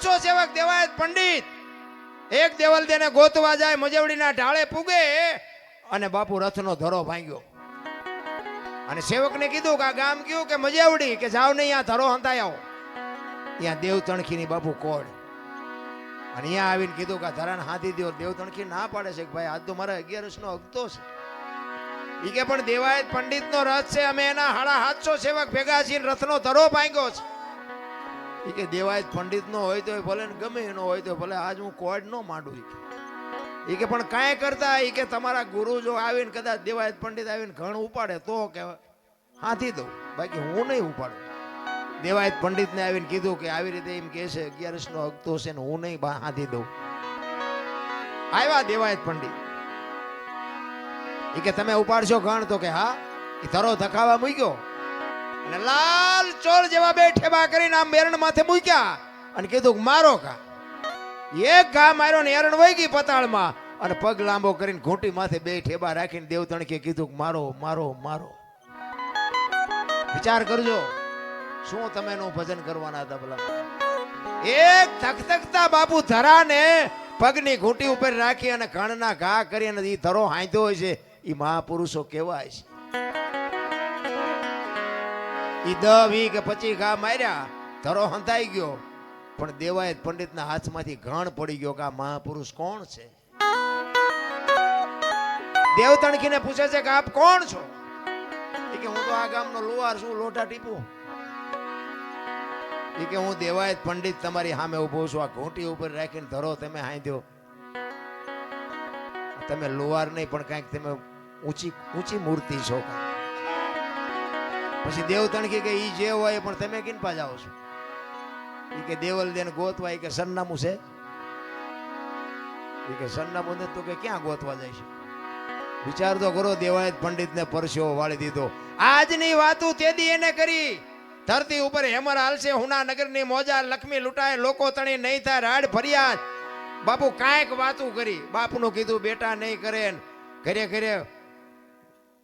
હાચો સેવક દેવાયત પંડિત એક દેવલદેને ગોતવા જાય, મજવડીના ઢાળે પૂગે અને બાપુ રથનો ધરો ભાંગ્યો અને સેવકને કીધું કે આ ગામ કયું કે મજવડી, કે જાવ નહીં, આ ધરો હંતાઈ આવો. ત્યાં દેવ તણખીની બાપુ કોડ અને અહીંયા આવીને કીધું કે ધરાને હાથી દો. દેવ તણખી ના પાડે છે કે ભાઈ આજ તો મારા 11 હપ્તો છે. ઈ કે પણ દેવાયત પંડિતનો રથ છે, અમે એના 750 સેવક ભેગા છીએ, રથનો ધરો ભાંગ્યો છે. ઈ કે દેવાયત પંડિતનો હોય તો ભલે ને ગમે એનો હોય તો ભલે, આજ હું કોડ ન માંડું. ઈ કે પણ કાંઈ કરતા, ઈ કે તમારા ગુરુ જો આવીને કદાચ દેવાયત પંડિત આવીને ઘણ ઉપાડે તો કે હાથી દઉં, બાકી હું નહીં ઉપાડું. દેવાયત પંડિતને આવીને કીધું કે આવી રીતે એમ કે છે 11 હપ્તો છે ને હું નહીં હાથી દઉં. આવ્યા દેવાયત પંડિત, ઈ કે તમે ઉપાડશો ઘણ? તો કે હા. એ ધરો ધકાવા મૂક્યો અને લાલ ચોર જેવા બે ઠેબા કરીને આમ મેરણ માથે મૂક્યા અને કીધું મારો કા. એક ઘા માર્યો ને એરણ વહી ગઈ પતાળમાં અને પગ લાંબો કરીને ઘૂંટી માથે બે ઠેબા રાખીને દેવ તણકે કીધું મારો મારો મારો. વિચાર કરજો શું તમે નું ભજન કરવાના હતા ભલા. એક થકથકતા બાપુ ધરાને પગની ઘૂંટી ઉપર રાખી અને ઘણના ઘા કરી અને ઈ ધરો હાંધ્યો હોય છે. ઈ મહાપુરુષો કેવાય છે. ઈ 10, 20 કે 25 ઘા માર્યા, ધરો હંતાઈ ગયો, પણ દેવાયત પંડિતના હાથમાંથી ઘણ પડી ગયો કે આ મહાપુરુષ કોણ છે. દેવ તણખીને પૂછે છે કે આપ કોણ છો? ઈ કે હું તો આ ગામનો લુહાર છું, લોટા ટીપું. ઈ કે હું દેવાયત પંડિત તમારી સામે ઉભો છું, આ ઘૂંટી ઉપર રાખીને ધરો તમે હાંધ્યો. તમે લુહાર નહીં પણ કાંઈક તમે ઊંચી મૂર્તિ છો. પછી દેવ તણખી કે ઈ જે હોય પણ તમે કિનપા જાઓ છો? ઈ કે દેવલદેને ગોતવા. ઈ કે સરનામું છે? ઈ કે સરનામું ને તો કે ક્યાં ગોતવા જાય છે? વિચાર તો કરો, દેવાયત પંડિતને પરસ્યો વાળી દીધો. આજની વાતું તેદી એને કરી. ધરતી ઉપર હેમર હાલશે, હુના નગરની મોજા લક્ષ્મી લૂંટાય, લોકો તણી નહીં થાય રાડ ફરિયાદ. બાપુ કાંઈક વાતું કરી. બાપનું કીધું બેટા નહીં કરે, ઘરે ઘરે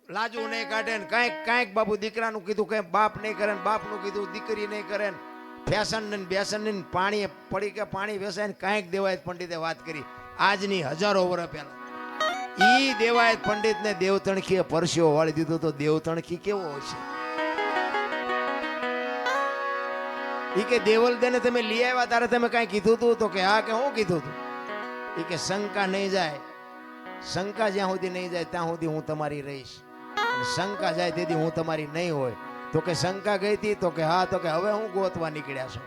લાજુ નહીં કાઢે, કાંઈક બાપુ દીકરાનું કીધું કઈ બાપ નહીં કરે, બાપનું કીધું દીકરી નહીં કરે, ફેશન ને બેસન ને પાણી પડી કે પાણી વેસાય ને કાંઈક દેવાયત પંડિતે વાત કરી. આજની હજારો વર્ષ પહેલા ઈ દેવાયત પંડિતને દેવ તણખીએ પરસ્યો વાળી દીધો. તો દેવ તણખી કેવો હોય છે? ઈ કે દેવલદેને તમે લઈ આવ્યા ત્યારે તમે કાંઈ કીધું તું? તો કે હા. કે હું કીધું તું? ઈ કે શંકા નહીં જાય, શંકા જ્યાં સુધી નહીં જાય ત્યાં સુધી હું તમારી રહીશ, અને શંકા જાય તેથી હું તમારી નહીં હોય. તો કે શંકા ગઈ હતી? તો કે હા. તો કે હવે હું ગોતવા નીકળ્યા છો?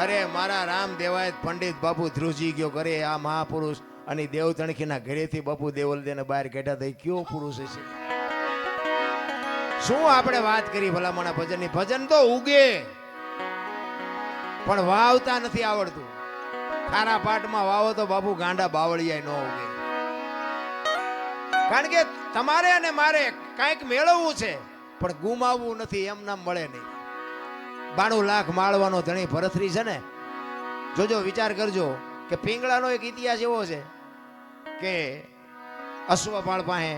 અરે મારા રામ દેવાયત પંડિત બાપુ ધ્રુજી ગયો કરે આ મહાપુરુષ અને દેવ તણખીના ઘરેથી બાપુ દેવલદેને બહાર કાઢ્યા. તો કયો પુરુષ છે? શું આપણે વાત કરી ભલામણા ભજનની? ભજન તો ઉગે પણ વાવતા નથી આવડતું. ખારા પાટમાં વાવો તો બાપુ ગાંડા બાવળિયા ન ઉગે. કારણ કે તમારે અને મારે કાંઈક મેળવવું છે પણ ગુમાવવું નથી, એમ નામ મળે નહીં. 92 લાખ માળવાનો ધણી ભરથરી છે ને, જોજો વિચાર કરજો કે પિંગળાનો એક ઇતિહાસ એવો છે કે અશ્વપાળ પાસે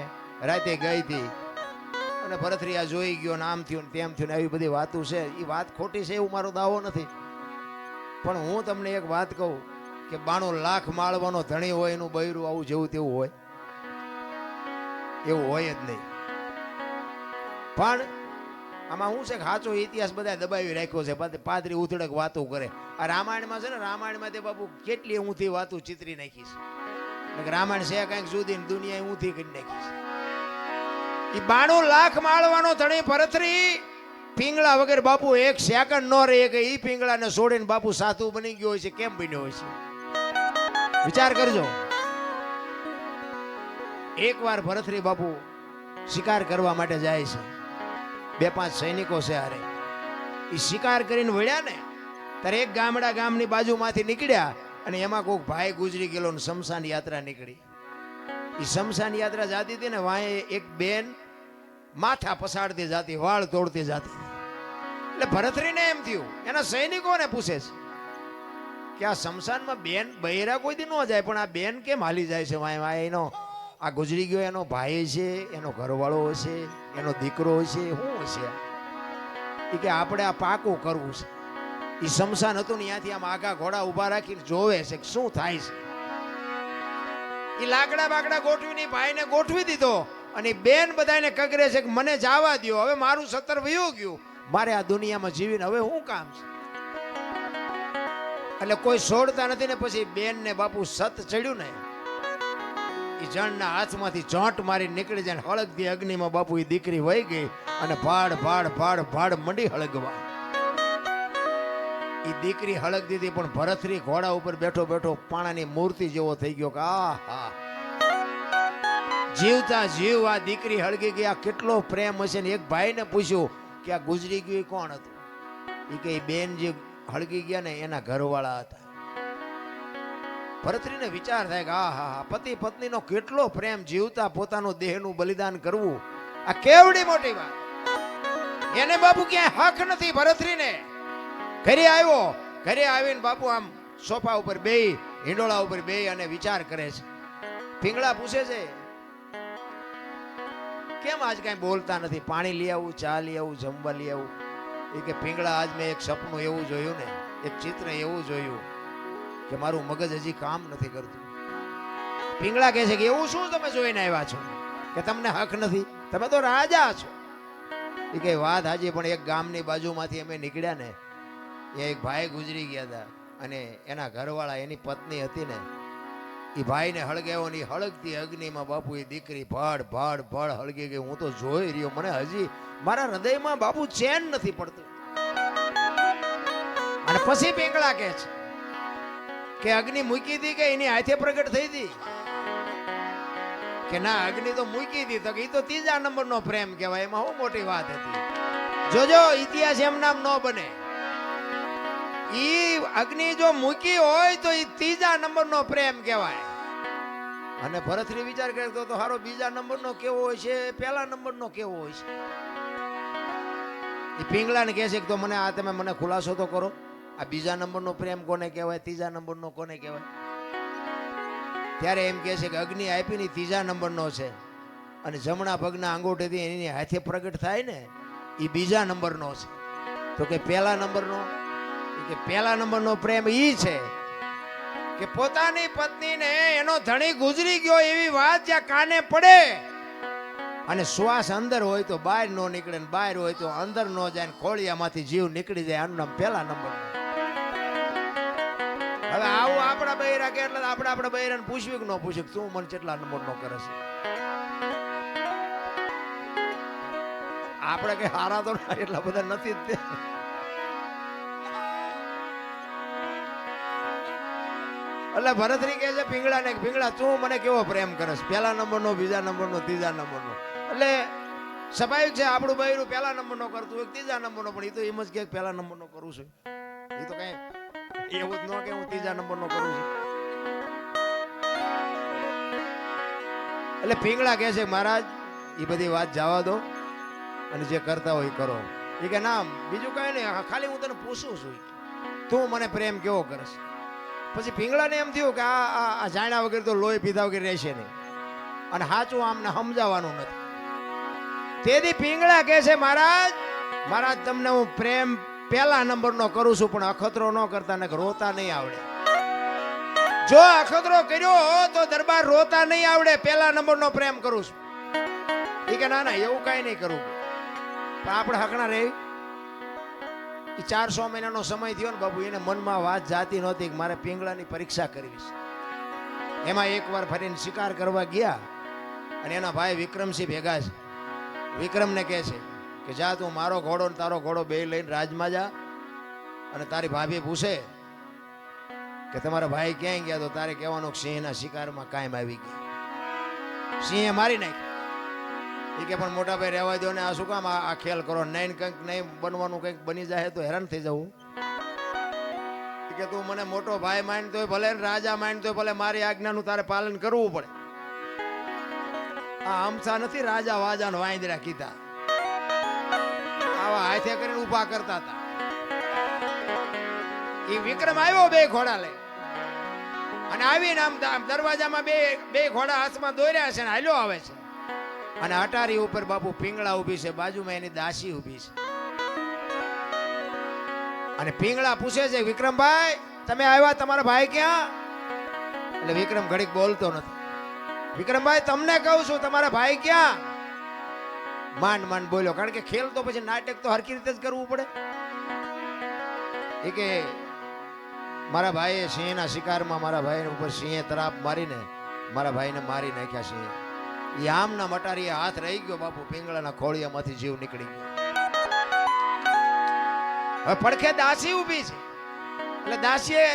રાતે ગઈ હતી અને ભરથરી આ જોઈ ગયો ને આમ થયું ને તેમ થયું ને આવી બધી વાતો છે. એ વાત ખોટી છે એવું મારો દાવો નથી, પણ હું તમને એક વાત કહું કે 92 લાખ માળવાનો ધણી હોય એનું બૈરું આવું જેવું તેવું હોય? એવું હોય જ નહીં. પણ આમાં શું છે કે સાચો ઇતિહાસ બધા દબાવી રાખ્યો છે. પાદરી ઉથડક વાતો કરે. આ રામાયણમાં છે ને, રામાયણમાં તે બાપુ કેટલી ઊંધી વાતો ચિતરી નાખીશ. રામાયણ છે કંઈક જુદી ને દુનિયા ઊંધી કરી નાખીશ. એ 92 લાખ માળવાનો ધણી ભરથરી પિંગળા વગર બાપુ એક સેકન્ડ નો રહે કે ઈ પિંગળાને છોડીને બાપુ સાધુ બની ગયો હોય છે. કેમ બન્યો હોય છે? વિચાર કરજો. એકવાર ભરથરી બાપુ શિકાર કરવા માટે જાય છે. 2-5 સૈનિકો છે હારે. એ શિકાર કરીને વળ્યા ને ત્યારે એક ગામની બાજુમાંથી નીકળ્યા અને એમાં કોઈક ભાઈ ગુજરી ગયેલો ને શમશાન યાત્રા નીકળી. એ શમશાન યાત્રા જાતી હતી ને વાંહે એક બેન માથા પસાડતી જાતી, વાળ તોડતી જાતી. એટલે ભરથરીને એમ થયું, એના સૈનિકોને પૂછે છે કે આ શમશાનમાં બેન બૈરા કોઈ દી ન જાય પણ આ બેન કેમ હાલી જાય છે? વાંહે એનો આ ગુજરી ગયો એનો ભાઈ છે, એનો ઘરવાળો હશે, એનો દીકરો હશે, શું હશે? એ કે આપણે આ પાકું કરવું છે. એ શમશાન હતું ને ત્યાંથી આમ આગા ઘોડા ઊભા રાખીને જોવે છે કે શું થાય છે. એ લાકડા બાકડા ગોઠવીને ભાઈને ગોઠવી દીધો અને બેન બધાને કગરે છે કે મને જવા દ્યો, હવે મારું સત્તર વયું ગયું, મારે આ દુનિયામાં જીવીને હવે શું કામ છે. એટલે કોઈ છોડતા નથી ને પછી બેન ને બાપુ સત ચડ્યું ને એ જણના હાથમાંથી ચોંટ મારી નીકળી જાય, હળગતી અગ્નિમાં બાપુ એ દીકરી વહી ગઈ અને ભાડ ભાડ ભાડ ભાડ મંડી હળગવા. એ દીકરી હળગ દીધી પણ ભરતરી ઘોડા ઉપર બેઠો બેઠો પાણાની મૂર્તિ જેવો થઈ ગયો કે આહા, જીવતા જીવ આ દીકરી હળગી ગયા, કેટલો પ્રેમ હશે. ને એક ભાઈને પૂછ્યું કે આ ગુજરી ગયું કોણ હતું? એ કે બેન જે હળગી ગયા ને એના ઘરવાળા હતા. ભરતરીને વિચાર થાય કે આહા, પતિ પત્નીનો કેટલો પ્રેમ, જીવતા પોતાનું દેહનું બલિદાન કરવું, આ કેવડી મોટી વાત. એને બાપુ ક્યાંય હક નથી ભરતરીને. ઘરે આવ્યો, ઘરે આવીને બાપુ આમ સોફા ઉપર બેહી, હિંડોળા ઉપર બેહી અને વિચાર કરે છે. પિંગળા પૂછે છે કેમ આજ કઈ બોલતા નથી, પાણી લઈ આવું, ચા લઈ આવું, જમવા લઈ આવું? એ કે પિંગળા આજ મેં એક સપનું એવું જોયું ને, એક ચિત્ર એવું જોયું કે મારું મગજ હજી કામ નથી કરતું. પિંગળા કહે છે કે એવું શું તમે જોઈને આવ્યા છો કે તમને હક નથી, તમે તો રાજા છો. એ કે વાત હાજી, પણ એક ગામની બાજુમાંથી અમે નીકળ્યા ને એ એક ભાઈ ગુજરી ગયા હતા અને એના ઘરવાળા એની પત્ની હતી ને એ ભાઈને હળગાવ્યો ને હળગતી અગ્નિમાં બાપુ એ દીકરી ભડ ભડ ભડ હળગી ગઈ. હું તો જોઈ રહ્યો, મને હજી મારા હૃદયમાં બાપુ ચેન નથી પડતું. અને પછી પિંગળા કહે છે કે અગ્નિ મૂકી હતી કે એની હાથે પ્રગટ થઈ હતી? કે ના, અગ્નિ તો મૂકી હતી. તો એ તો ત્રીજા નંબરનો પ્રેમ કહેવાય, એમાં શું મોટી વાત હતી. જોજો ઇતિહાસ એમ નામ ન બને. ઈ અગ્નિ જો મૂકી હોય તો ઈ ત્રીજા નંબરનો પ્રેમ કહેવાય. અને ભરતરી વિચાર કરે તો હારો બીજા નંબરનો કેવો હોય છે, પહેલા નંબરનો કેવો હોય છે? એ પિંગળાને કહે છે કે તો મને આ તમે મને ખુલાસો તો કરો, આ બીજા નંબરનો પ્રેમ કોને કહેવાય, ત્રીજા નંબરનો કોને કહેવાય? ત્યારે એમ કહે છે કે અગ્નિ આપીને ત્રીજા નંબરનો છે અને જમણા પગના અંગૂઠેથી એની હાથે પ્રગટ થાય ને એ બીજા નંબરનો છે. તો કે પહેલા નંબરનો? કે પહેલા નંબરનો પ્રેમ ઈ છે કે પોતાની પત્નીને એનો ધણી ગુજરી ગયો એવી વાત જ્યાં કાને પડે અને શ્વાસ અંદર હોય તો બહાર નો નીકળે ને બહાર હોય તો અંદર નો જાય ને ખોળિયામાંથી જીવ નીકળી જાય, આનું નામ પહેલા નંબરનો. હવે આવું આપણા બૈરા કે એટલે આપણા બૈરાને પૂછ્યું કે ન પૂછ્યું તું મને કેટલા નંબરનો કરે છે? આપણે કે હારા તો એટલા બધા નથી જ. એટલે ભરતરી કહે છે પિંગળાને, પિંગળા તું મને કેવો પ્રેમ કરે છે, પહેલા નંબરનો, બીજા નંબરનો, ત્રીજા નંબરનો? એટલે સ્વાભાવિક છે આપણું બૈરું પહેલા નંબરનો કરતું હોય, ત્રીજા નંબરનો, પણ એ તો એમ જ કે પહેલા નંબરનો કરું છું. એ તો કઈ એવું જ ન કે હું ત્રીજા નંબરનો કરું છું. એટલે પિંગળા કહે છે મહારાજ એ બધી વાત જવા દો અને જે કરતા હોય કરો. એ કે ના, બીજું કઈ નહીં, ખાલી હું તને પૂછું છું તું મને પ્રેમ કેવો કરે છે? પછી પિંગળાને એમ થયું કે આ જાણ્યા વગર તો લોહી પીધા વગર રહેશે નહીં અને સાચું આમને સમજાવવાનું નથી. તેથી પિંગળા કહે છે મહારાજ, મહારાજ તમને હું પ્રેમ પહેલા નંબરનો કરું છું, પણ અખતરો ન કરતા ને રોતા નહીં આવડે. જો અખતરો કર્યો તો દરબાર રોતા નહીં આવડે, પહેલા નંબરનો પ્રેમ કરું છું. એ કે ના ના એવું કઈ નહીં કરવું, પણ આપણે હકણા રહી. 400 મહિનાનો સમય થયો ને બાબુ, એને મનમાં વાત જાતી નહોતી કે મારે પિંગળાની પરીક્ષા કરવી છે. એમાં એકવાર ફરીને શિકાર કરવા ગયા અને એના ભાઈ વિક્રમસિંહ ભેગા છે. વિક્રમને કહે છે કે જા તું મારો ઘોડો ને તારો ઘોડો બે લઈને રાજમાં જા અને તારી ભાભી પૂછે કે તમારા ભાઈ ક્યાંય ગયા તો તારે કહેવાનું સિંહના શિકારમાં કાયમ આવી ગયા, સિંહે મારી નાખી. એ કે પણ મોટા ભાઈ રહેવા દો ને, આ શું કામ આ ખેલ કરો? નહીં કંઈક નહીં બનવાનું, કંઈક બની જાય તો હેરાન થઈ જવું. કે તું મને મોટો ભાઈ માનતો હોય ભલે, રાજા માનતો હોય ભલે, મારી આજ્ઞાનું તારે પાલન કરવું પડે. આ અમસા નથી રાજા વાજાનો વાંદરા કીધા, આવા હાથે કરીને ઉભા કરતા હતા. એ વિક્રમ આવ્યો બે ઘોડા લઈ અને આવીને આમ દરવાજામાં બે ઘોડા હાથમાં દોર્યા છે ને હાલ્યો આવે છે. અને અટારી ઉપર બાપુ પિંગળા ઊભી છે, બાજુમાં એની દાસી ઊભી છે. અને પિંગળા પૂછે છે, વિક્રમભાઈ તમે આવ્યા, તમારા ભાઈ ક્યાં? એટલે વિક્રમ ઘડીક બોલતો નથી. વિક્રમભાઈ તમને કહું છું, તમારા ભાઈ ક્યાં? માંડ માંડ બોલ્યો, કારણ કે ખેલ તો પછી નાટક તો હરકી રીતે જ કરવું પડે. એ કે મારા ભાઈએ સિંહના શિકારમાં મારા ભાઈ ઉપર સિંહે તરાપ મારીને મારા ભાઈને મારી નાખ્યા છે. એ આમના મટારીએ હાથ રહી ગયો બાપુ, પિંગળાના ખોળિયામાંથી જીવ નીકળી ગયો. હવે પડખે દાસી ઊભી છે, એટલે દાસીએ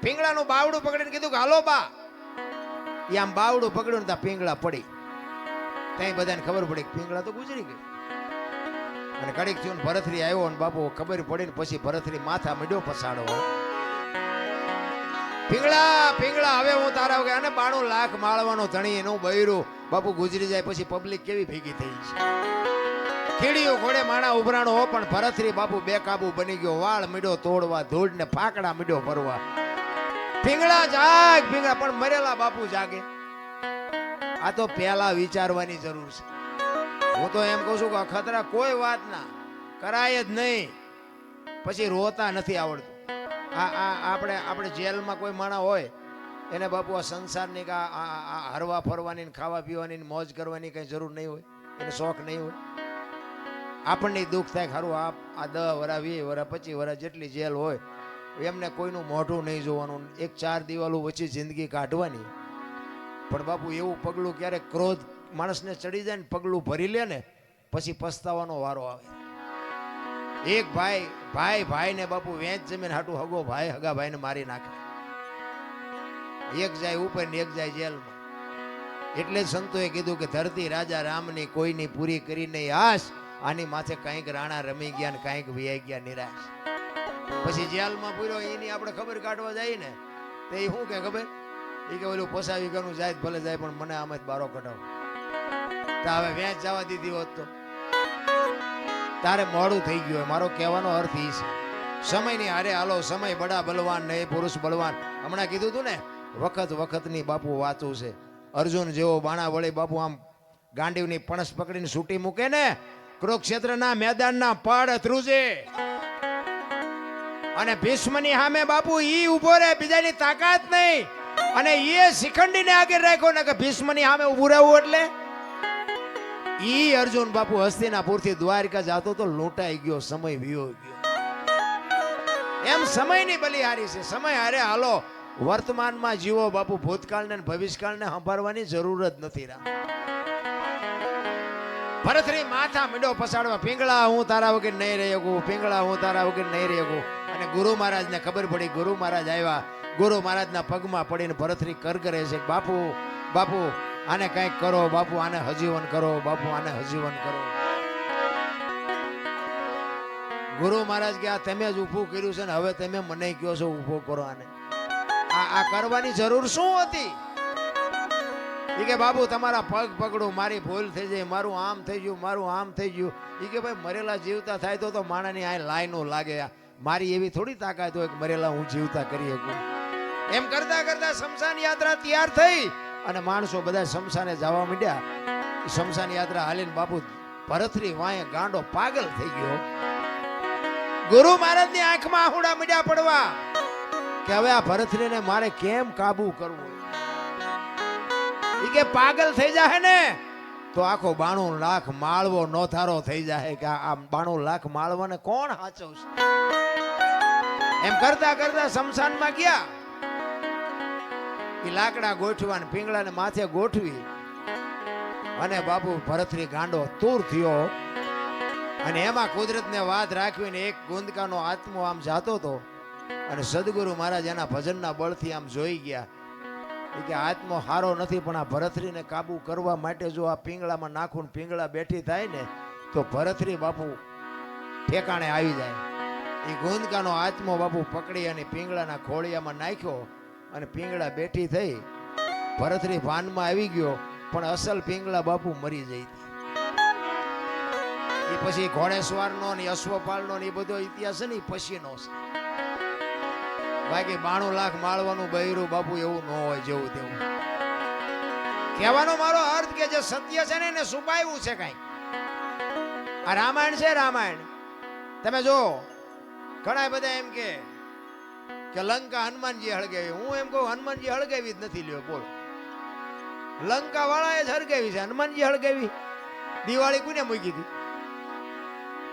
પિંગળાનું બાવડું પકડીને કીધું કે હાલો બા. એ આમ બાવડું પકડ્યું ને ત્યાં પિંગળા પડી. ત્યાં બધાને ખબર પડી કે પિંગળા તો ગુજરી ગઈ. અને કડીક થયું ભરથરી આવ્યો ને બાપુ ખબર પડી ને પછી ભરથરી માથા મીડ્યો પસાડો. પિંગળા પિંગળા હવે હું તારા વગર, અને 92 લાખ માળવાનો ધણી એનું બૈરું બાપુ ગુજરી જાય પછી પબ્લિક કેવી ભેગી થઈ છે. કીડીઓ ઘોડે માણા ઉભરાણો હો, પણ ભરથરી બાપુ બેકાબુ બની ગયો. વાળ મીડ્યો તોડવા, ધૂળ ને ફાકડા મીડ્યો ભરવા. પિંગળા જાગ પિંગળા, પણ મરેલા બાપુ જાગે. આ તો પહેલા વિચારવાની જરૂર છે. હું તો એમ કહું છું કે અખતરા કોઈ વાત ના કરાય જ નહીં, પછી રોતા નથી આવડતું. આપણે જેલમાં કોઈ માણા હોય એને બાપુ આ સંસારની હરવા ફરવાની, ખાવા પીવાની, મોજ કરવાની કઈ જરૂર નહીં હોય, એને શોખ નહીં હોય. આપણને દુઃખ થાય ખરું, આ 10 વરા 20 વરા 25 વરા જેટલી જેલ હોય એમને કોઈનું મોઢું નહીં જોવાનું, 1-4 દિવાલો વચ્ચે જિંદગી કાઢવાની. પણ બાપુ એવું પગલું ક્યારેક ક્રોધ માણસને ચડી જાય ને પગલું ભરી લે ને પછી પસ્તાવાનો વારો આવે. એક ભાઈને બાપુ વેચ જમીન હાટું હગો ભાઈ હગા ભાઈને મારી નાખે. એક જાય ઉપર ને એક જાય જેલમાં. એટલે જ સંતોએ કીધું કે ધરતી રાજા રામની કોઈની પૂરી કરી નહીં આશ, આની માથે કંઈક રાણા રમી ગયા ને કંઈક વિયાઈ ગયા નિરાશ. પછી જેલમાં પૂર્યો એની આપણે ખબર કાઢવા જાય ને તો એ શું કે ખબર, એ કે ઓલું પોસાવી ગયું જાય ભલે જાય પણ મને આમાં જ બારો કઢાવો. તો હવે વેચ જવા દીધી હોત તો તારે મોડું થઈ ગયું. મારો કહેવાનો અર્થ એ છે, સમયની હારે હાલો. સમય બડા બલવાન ને પુરુષ બળવાન. હમણાં કીધું તું ને વખતની બાપુ વાતું છે. અર્જુન જેવો બાણા વળી બાપુ આમ ગાંડીવની પણસ પકડીને સૂટી મૂકે ને કુરુક્ષેત્રના મેદાનના પડ ધ્રુજે, અને ભીષ્મની સામે બાપુ ઈ ઉભો રહે, બીજાની તાકાત નહીં. અને એ શિખંડીને આગળ રાખ્યો ને કે ભીષ્મની સામે ઉભું રહેવું. એટલે ઈ અર્જુન બાપુ હસ્તિનાપુરથી દ્વારકા જાતો તો લૂંટાઈ ગયો, સમય વિયો ગયો. એમ સમયની બલિહારી છે. સમય હારે હાલો, વર્તમાનમાં જીવો બાપુ. ભૂતકાળને ભવિષ્યકાળને સંભાળવાની જરૂર જ નથી. ભરથરી માથા મીડો પસાડવા, પિંગળા હું તારા વગર નહીં રહી શકું, પિંગળા હું તારા વગર નહીં રહી શકું. અને ગુરુ મહારાજને ખબર પડી. ગુરુ મહારાજ આવ્યા, ગુરુ મહારાજના પગમાં પડીને ભરથરી કરે છે, બાપુ બાપુ આને કંઈક કરો, બાપુ આને હજીવન કરો, બાપુ આને હજીવન કરો. ગુરુ મહારાજ કે આ તમે જ ઊભું કર્યું છે ને હવે તમે મને કહો છો ઊભો કરો આને. આ કરવાની જરૂર શું હતી? એ કે બાપુ તમારા પગ પકડું, મારી ભૂલ થઈ જાય, મારું આમ થઈ ગયું, મારું આમ થઈ ગયું. એ કે ભાઈ મરેલા જીવતા થાય તો માણાની આ લાઈનો લાગે. મારી એવી થોડી તાકાત હોય કે મરેલા હું જીવતા કરી શકું. એમ કરતા કરતા શમશાન યાત્રા તૈયાર થઈ અને માણસો બધા શમશાને જવા માંડ્યા. શમશાન યાત્રા હાલીને બાપુ ભરથરી વાંહે ગાંડો પાગલ થઈ ગયો. ગુરુ મહારાજની આંખમાં આહુડા મીડ્યા પડવા કે હવે આ ભરથરીને મારે કેમ કાબુ કરવું. ઈ કે પાગલ થઈ જાય ને તો આખો 92 લાખ માળવો નોથારો થઈ જાય કે આ 92 લાખ માળવાને કોણ હાચવશે. એમ કરતા કરતા શમશાનમાં ગયા. એ લાકડા ગોઠવા ને પિંગળાને માથે ગોઠવી અને બાપુ ભરથરી ગાંડો તૂર થયો. અને એમાં કુદરતને વાત રાખવીને એક ગુંદકાનો આત્મો આમ જાતો હતો અને સદગુરુ મહારાજ એના ભજનના બળથી આમ જોઈ ગયા કે આત્મો હારો નથી, પણ આ ભરથરીને કાબુ કરવા માટે જો આ પિંગળામાં નાખું પિંગળા બેઠી થાય ને તો ભરથરી બાપુ ઠેકાણે આવી જાય. એ ગુંદકાનો આત્મો બાપુ પકડી અને પિંગળાના ખોળિયામાં નાખ્યો અને પિંગળા બેઠી થઈ. ભરથરી ભાનમાં આવી ગયો, પણ અસલ પિંગળા બાપુ મરી જઈ. એ પછી ઘોડેસવારનો ને અશ્વપાલનો ને એ બધો ઇતિહાસ છે ને એ પછીનો છે. બાકી 92 લાખ માળવાનું બૈરું બાપુ એવું ન હોય જેવું તેવું. કહેવાનો મારો અર્થ કે જે સત્ય છે ને એને છુપાવ્યું છે કઈ. આ રામાયણ છે, રામાયણ તમે જો ઘણા બધા એમ કે લંકા હનુમાનજી હળગાવી. હું એમ કહું હનુમાનજી હળગાવી જ નથી. લ્યો બોલો, લંકા વાળાએ જ હળગાવી છે, હનુમાનજી હળગાવી? દિવાળી કોને મૂકી હતી?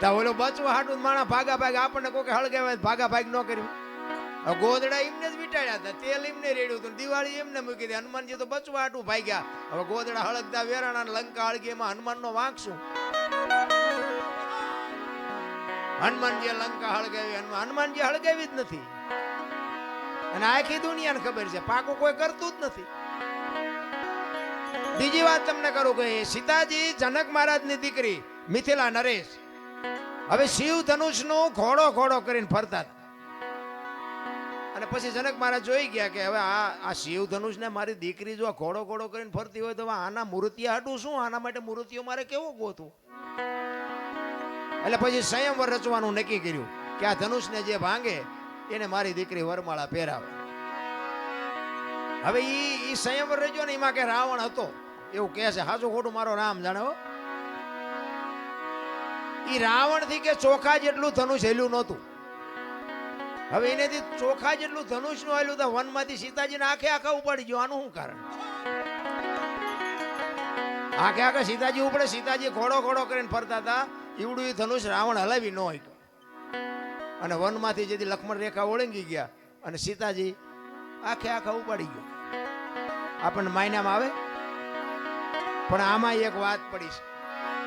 તા ઓલો બચવા હાટું માણા ભાગા ભાગ આપણને કોઈ હળગાવે ભાગા ભાગ ન કર્યું. ગોદડા એમને જ વીટાડ્યા હતા, તેલ એમને રેડ્યું હતું, દિવાળી એમને મૂકી હતી. હનુમાનજી તો બચવા હાટું ભાગ્યા. હવે ગોદડા હળગતા વેરાણા લંકા હળગી, એમાં હનુમાનનો વાંક શું? હનુમાનજી લંકા હળગાવી, હનુમાનજી હળગાવી જ નથી. અને આખી દુનિયાને ખબર છે પાકું કોઈ કરતું જ નથી. બીજી વાત તમને કરું કે સીતાજી જનક મહારાજની દીકરી મિથિલા નરેશ હવે શિવ ધનુષનું ઘોડો ઘોડો કરીને ફરતા હતા. અને પછી જનક મહારાજ જોઈ ગયા કે હવે આ શિવ ધનુષને મારી દીકરી જો ઘોડો ઘોડો કરીને ફરતી હોય તો આના મૂર્તિયા હાટું શું? આના માટે મૂર્તિઓ મારે કેવું ગોતું? એટલે પછી સંયમવર રચવાનું નક્કી કર્યું કે આ ધનુષને જે ભાંગે એને મારી દીકરી વરમાળા પહેરાવે. હવે ઈ સંયમવર રચ્યો ને એમાં કે રાવણ હતો એવું કહે છે. હાચું ખોટું મારો રામ જાણે હો. ઈ રાવણ થી કે ચોખા જેટલું ધનુષ હેલ્યું નહોતું. હવે એનેથી ચોખા જેટલું ધનુષ નું હેલ્યું તો વનમાંથી સીતાજીને આખે આખા ઉપાડી ગયો. આનું શું કારણ? આખે આખા સીતાજી ઉપડે. સીતાજી ઘોડો ઘોડો કરીને ફરતા હતા. ઈવડું એ ધનુષ રાવણ હલાવી ન હોય. અને વનમાંથી જેથી લક્ષ્મણ રેખા ઓળંગી ગયા અને સીતાજી આખે આખા ઉપાડી ગયો. આપણને માયનામાં આવે. પણ આમાં એક વાત પડી છે.